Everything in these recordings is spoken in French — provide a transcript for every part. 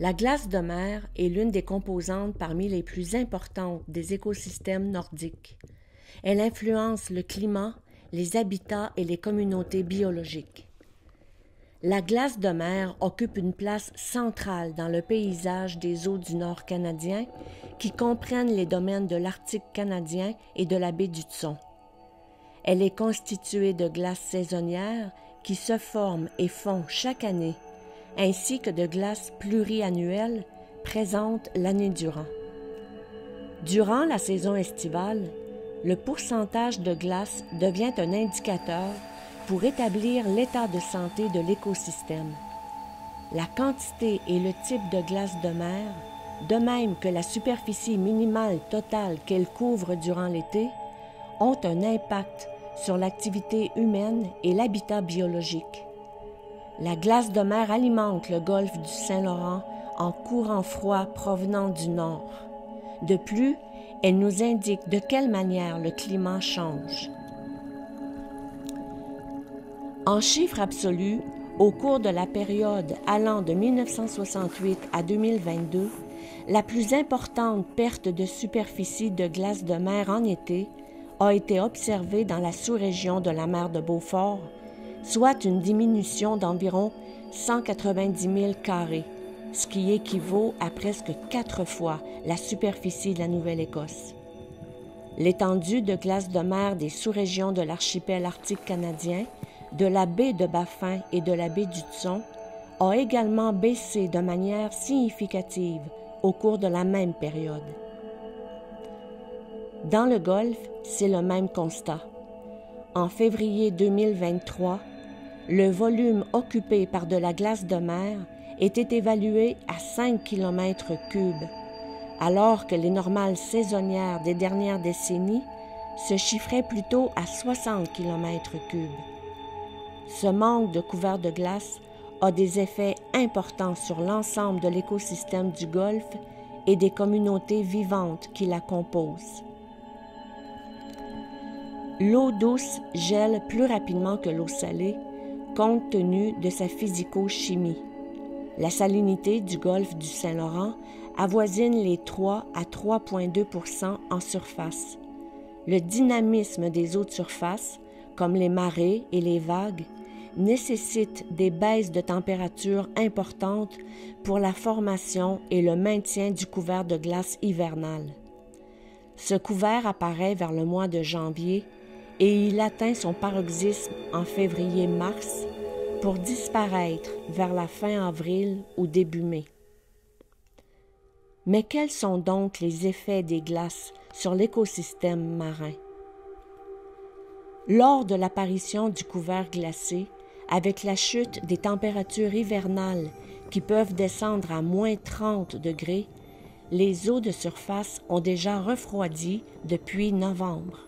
La glace de mer est l'une des composantes parmi les plus importantes des écosystèmes nordiques. Elle influence le climat, les habitats et les communautés biologiques. La glace de mer occupe une place centrale dans le paysage des eaux du nord canadien qui comprennent les domaines de l'Arctique canadien et de la baie d'Hudson. Elle est constituée de glaces saisonnières qui se forment et fondent chaque année, ainsi que de glaces pluriannuelles présentes l'année durant. Durant la saison estivale, le pourcentage de glace devient un indicateur pour établir l'état de santé de l'écosystème. La quantité et le type de glace de mer, de même que la superficie minimale totale qu'elle couvre durant l'été, ont un impact sur l'activité humaine et l'habitat biologique. La glace de mer alimente le golfe du Saint-Laurent en courant froid provenant du nord. De plus, elle nous indique de quelle manière le climat change. En chiffres absolus, au cours de la période allant de 1968 à 2022, la plus importante perte de superficie de glace de mer en été a été observée dans la sous-région de la mer de Beaufort, soit une diminution d'environ 190 000 carrés, ce qui équivaut à presque 4 fois la superficie de la Nouvelle-Écosse. L'étendue de glace de mer des sous-régions de l'archipel arctique canadien, de la baie de Baffin et de la baie d'Hudson, a également baissé de manière significative au cours de la même période. Dans le Golfe, c'est le même constat. En février 2023, le volume occupé par de la glace de mer était évalué à 5 km3, alors que les normales saisonnières des dernières décennies se chiffraient plutôt à 60 km3. Ce manque de couvert de glace a des effets importants sur l'ensemble de l'écosystème du Golfe et des communautés vivantes qui la composent. L'eau douce gèle plus rapidement que l'eau salée, compte tenu de sa physico-chimie. La salinité du golfe du Saint-Laurent avoisine les 3 à 3,2 % en surface. Le dynamisme des eaux de surface, comme les marées et les vagues, nécessite des baisses de température importantes pour la formation et le maintien du couvert de glace hivernale. Ce couvert apparaît vers le mois de janvier et il atteint son paroxysme en février-mars pour disparaître vers la fin avril ou début mai. Mais quels sont donc les effets des glaces sur l'écosystème marin? Lors de l'apparition du couvert glacé, avec la chute des températures hivernales qui peuvent descendre à moins 30 degrés, les eaux de surface ont déjà refroidi depuis novembre.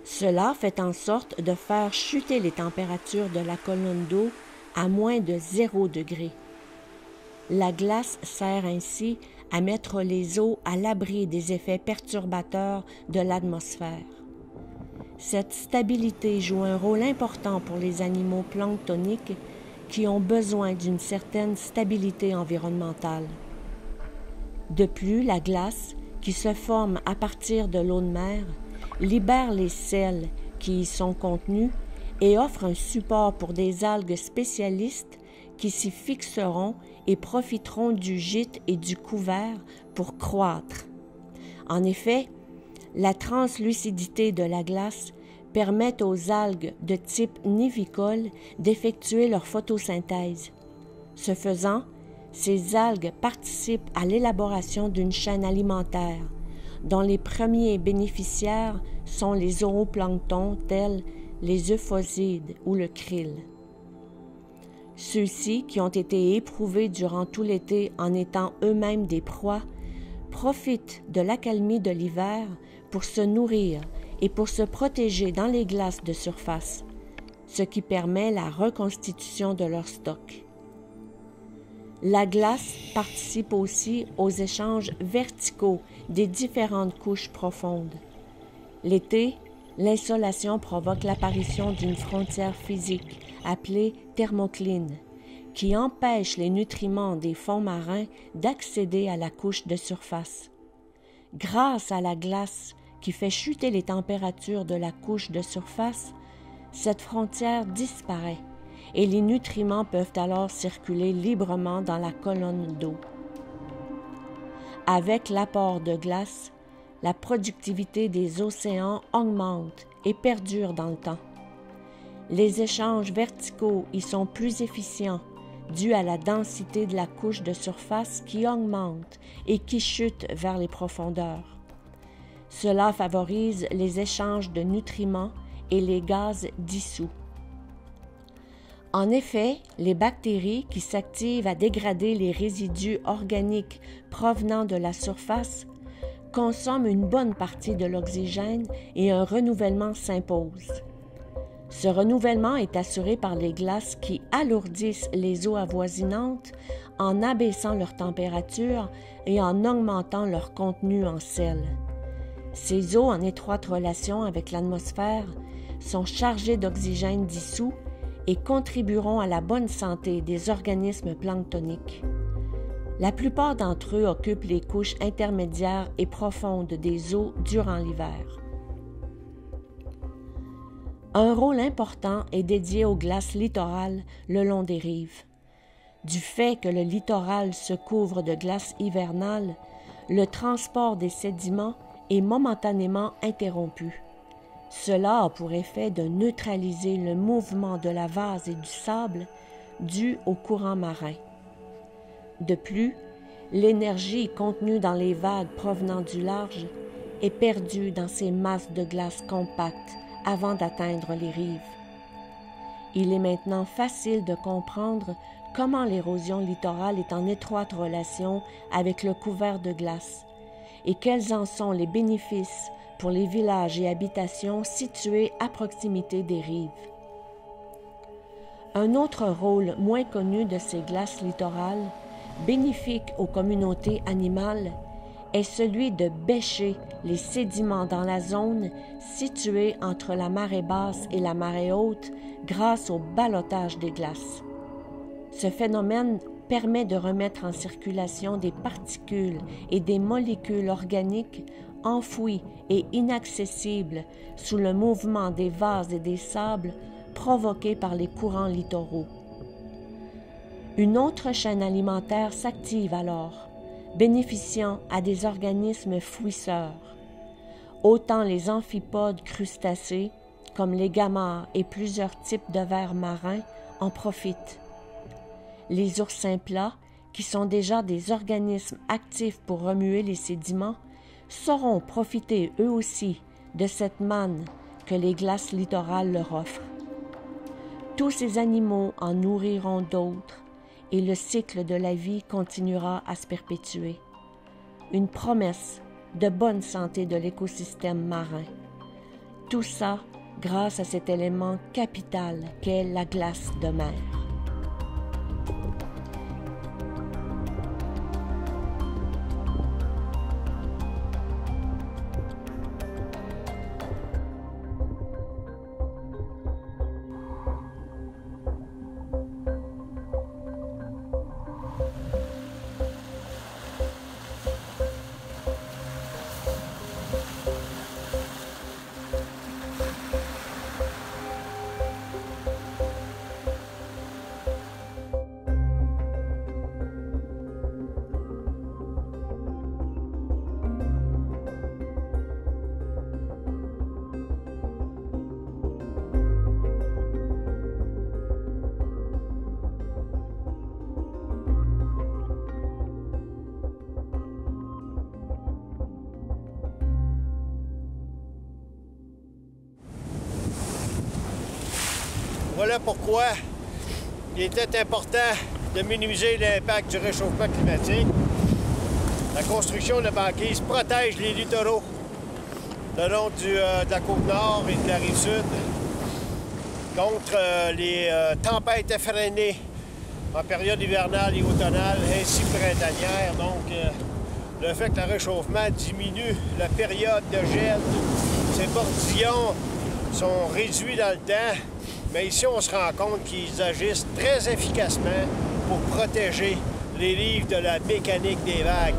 Cela fait en sorte de faire chuter les températures de la colonne d'eau à moins de 0 degré. La glace sert ainsi à mettre les eaux à l'abri des effets perturbateurs de l'atmosphère. Cette stabilité joue un rôle important pour les animaux planctoniques qui ont besoin d'une certaine stabilité environnementale. De plus, la glace, qui se forme à partir de l'eau de mer, libère les sels qui y sont contenus et offre un support pour des algues spécialistes qui s'y fixeront et profiteront du gîte et du couvert pour croître. En effet, la translucidité de la glace permet aux algues de type nivicole d'effectuer leur photosynthèse. Ce faisant, ces algues participent à l'élaboration d'une chaîne alimentaire, dont les premiers bénéficiaires sont les zooplanctons tels les euphausides ou le krill. Ceux-ci, qui ont été éprouvés durant tout l'été en étant eux-mêmes des proies, profitent de l'accalmie de l'hiver pour se nourrir et pour se protéger dans les glaces de surface, ce qui permet la reconstitution de leur stock. La glace participe aussi aux échanges verticaux des différentes couches profondes. L'été, l'insolation provoque l'apparition d'une frontière physique appelée thermocline, qui empêche les nutriments des fonds marins d'accéder à la couche de surface. Grâce à la glace qui fait chuter les températures de la couche de surface, cette frontière disparaît et les nutriments peuvent alors circuler librement dans la colonne d'eau. Avec l'apport de glace, la productivité des océans augmente et perdure dans le temps. Les échanges verticaux y sont plus efficients, dus à la densité de la couche de surface qui augmente et qui chute vers les profondeurs. Cela favorise les échanges de nutriments et les gaz dissous. En effet, les bactéries qui s'activent à dégrader les résidus organiques provenant de la surface consomment une bonne partie de l'oxygène et un renouvellement s'impose. Ce renouvellement est assuré par les glaces qui alourdissent les eaux avoisinantes en abaissant leur température et en augmentant leur contenu en sel. Ces eaux en étroite relation avec l'atmosphère sont chargées d'oxygène dissous et contribueront à la bonne santé des organismes planctoniques. La plupart d'entre eux occupent les couches intermédiaires et profondes des eaux durant l'hiver. Un rôle important est dédié aux glaces littorales le long des rives. Du fait que le littoral se couvre de glace hivernale, le transport des sédiments est momentanément interrompu. Cela a pour effet de neutraliser le mouvement de la vase et du sable dû au courant marin. De plus, l'énergie contenue dans les vagues provenant du large est perdue dans ces masses de glace compactes avant d'atteindre les rives. Il est maintenant facile de comprendre comment l'érosion littorale est en étroite relation avec le couvert de glace et quels en sont les bénéfices pour les villages et habitations situés à proximité des rives. Un autre rôle moins connu de ces glaces littorales, bénéfique aux communautés animales, est celui de bêcher les sédiments dans la zone située entre la marée basse et la marée haute grâce au ballottage des glaces. Ce phénomène permet de remettre en circulation des particules et des molécules organiques enfouies et inaccessibles sous le mouvement des vases et des sables provoqués par les courants littoraux. Une autre chaîne alimentaire s'active alors, bénéficiant à des organismes fouisseurs. Autant les amphipodes crustacés, comme les gamarres et plusieurs types de vers marins, en profitent. Les oursins plats, qui sont déjà des organismes actifs pour remuer les sédiments, sauront profiter eux aussi de cette manne que les glaces littorales leur offrent. Tous ces animaux en nourriront d'autres et le cycle de la vie continuera à se perpétuer. Une promesse de bonne santé de l'écosystème marin. Tout ça grâce à cet élément capital qu'est la glace de mer. Voilà pourquoi il était important de minimiser l'impact du réchauffement climatique. La construction de la banquise protège les littoraux le long de la côte nord et de la rive sud contre les tempêtes effrénées en période hivernale et automnale, ainsi que printanière. Donc, le fait que le réchauffement diminue la période de gel, ces bordillons sont réduits dans le temps Mais ici, on se rend compte qu'ils agissent très efficacement pour protéger les livres de la mécanique des vagues.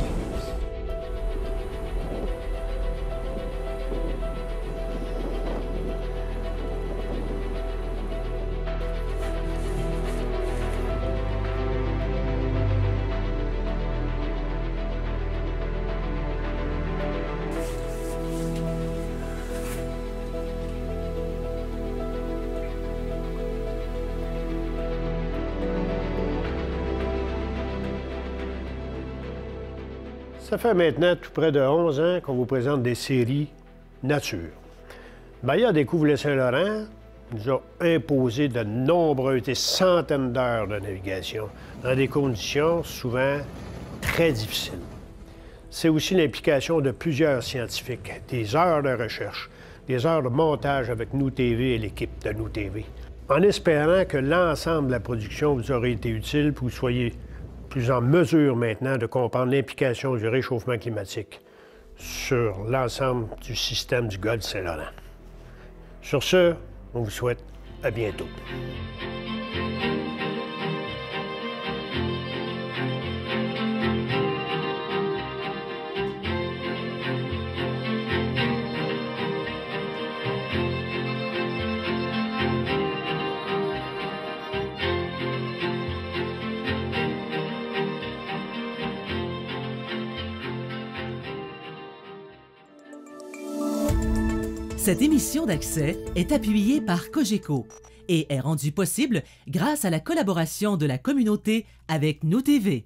Ça fait maintenant tout près de 11 ans qu'on vous présente des séries nature. Bahia Découvre-le-Saint-Laurent nous a imposé de nombreuses, des centaines d'heures de navigation dans des conditions souvent très difficiles. C'est aussi l'implication de plusieurs scientifiques, des heures de recherche, des heures de montage avec Nous TV et l'équipe de Nous TV. En espérant que l'ensemble de la production vous aura été utile pour que vous soyez plus en mesure maintenant de comprendre l'implication du réchauffement climatique sur l'ensemble du système du golfe Saint-Laurent. Sur ce, on vous souhaite à bientôt. Cette émission d'Accès est appuyée par Cogeco et est rendue possible grâce à la collaboration de la communauté avec Nous TV.